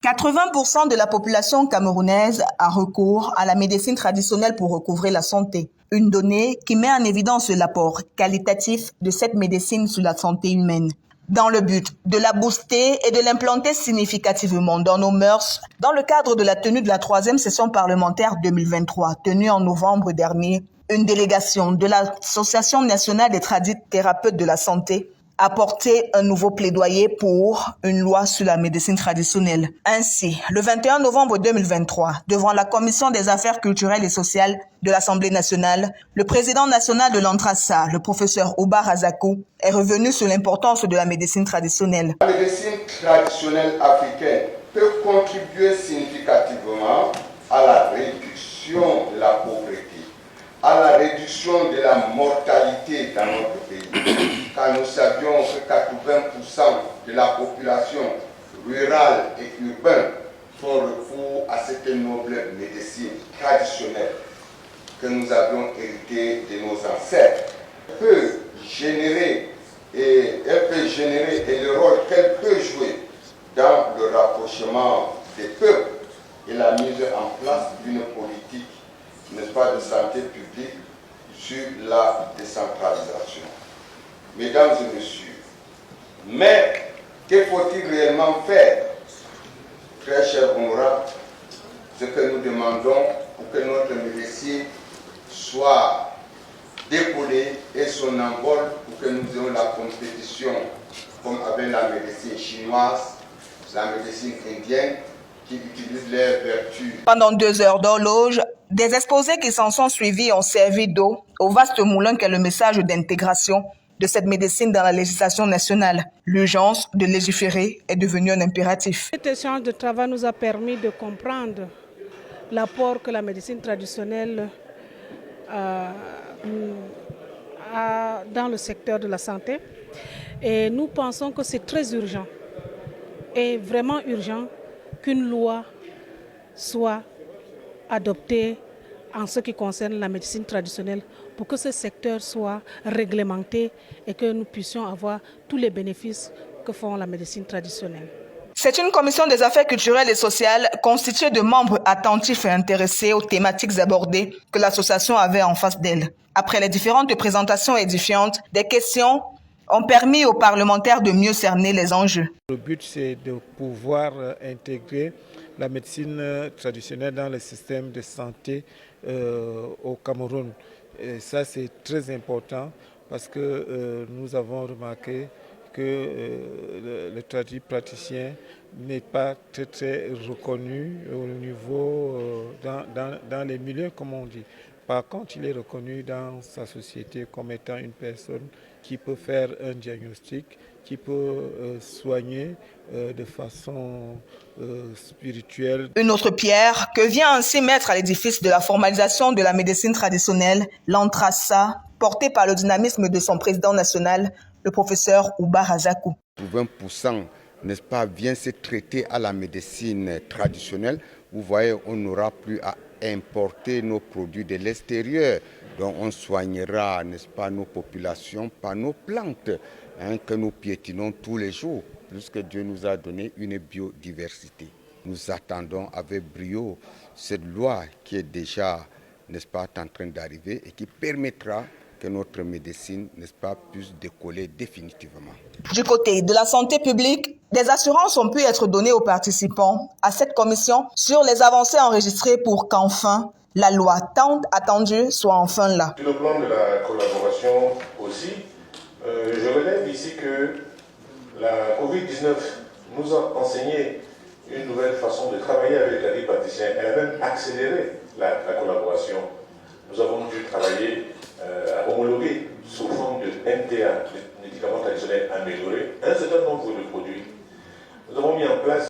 80% de la population camerounaise a recours à la médecine traditionnelle pour recouvrer la santé. Une donnée qui met en évidence l'apport qualitatif de cette médecine sur la santé humaine. Dans le but de la booster et de l'implanter significativement dans nos mœurs, dans le cadre de la tenue de la 3e session parlementaire 2023, tenue en novembre dernier, une délégation de l'Association nationale des thérapeutes de la santé a porté un nouveau plaidoyer pour une loi sur la médecine traditionnelle. Ainsi, le 21 novembre 2023, devant la Commission des affaires culturelles et sociales de l'Assemblée nationale, le président national de l'Antrassa, le professeur Oubar Azakou, est revenu sur l'importance de la médecine traditionnelle. La médecine traditionnelle africaine peut contribuer significativement à la réduction de la pauvreté, à la réduction de la mortalité dans notre pays. Car nous savions que 80% de la population rurale et urbaine font recours à cette noble médecine traditionnelle que nous avions héritée de nos ancêtres. Elle peut générer et le rôle qu'elle peut jouer dans le rapprochement des peuples et la mise en place d'une politique, n'est-ce pas, de santé publique sur la décentralisation. Mesdames et messieurs, mais que faut-il réellement faire? Très cher honorable, ce que nous demandons pour que notre médecine soit décollée et son envol pour que nous ayons la compétition comme avec la médecine chinoise, la médecine indienne, qui utilisent leurs vertus. Pendant 2 heures d'horloge, des exposés qui s'en sont suivis ont servi d'eau au vaste moulin qu'est le message d'intégration de cette médecine dans la législation nationale. L'urgence de légiférer est devenue un impératif. Cet échange de travail nous a permis de comprendre l'apport que la médecine traditionnelle a dans le secteur de la santé. Et nous pensons que c'est très urgent et vraiment urgent qu'une loi soit adoptée en ce qui concerne la médecine traditionnelle pour que ce secteur soit réglementé et que nous puissions avoir tous les bénéfices que font la médecine traditionnelle. C'est une commission des affaires culturelles et sociales constituée de membres attentifs et intéressés aux thématiques abordées que l'association avait en face d'elle. Après les différentes présentations édifiantes, des questions ont permis aux parlementaires de mieux cerner les enjeux. Le but, c'est de pouvoir intégrer la médecine traditionnelle dans le système de santé au Cameroun. Et ça, c'est très important parce que nous avons remarqué que le praticien n'est pas très reconnu au niveau, dans les milieux, comme on dit. Par contre, il est reconnu dans sa société comme étant une personne qui peut faire un diagnostic, qui peut soigner de façon spirituelle. Une autre pierre que vient ainsi mettre à l'édifice de la formalisation de la médecine traditionnelle, l'Antrassa, portée par le dynamisme de son président national, le professeur Oubar Azakou. 20%, n'est-ce pas, vient se traiter à la médecine traditionnelle. Vous voyez, on n'aura plus à importer nos produits de l'extérieur. Donc on soignera, n'est-ce pas, nos populations par nos plantes que nous piétinons tous les jours, puisque Dieu nous a donné une biodiversité. Nous attendons avec brio cette loi qui est déjà, n'est-ce pas, en train d'arriver et qui permettra que notre médecine, n'est-ce pas, puisse décoller définitivement. Du côté de la santé publique, des assurances ont pu être données aux participants à cette commission sur les avancées enregistrées pour qu'enfin la loi tant attendue soit enfin là. Sur le plan de la collaboration aussi, je relève ici que la Covid-19 nous a enseigné une nouvelle façon de travailler avec la vie praticienne. Elle a même accéléré la collaboration. Nous avons dû travailler à homologuer sous forme de MTA, de médicaments traditionnels améliorés, un certain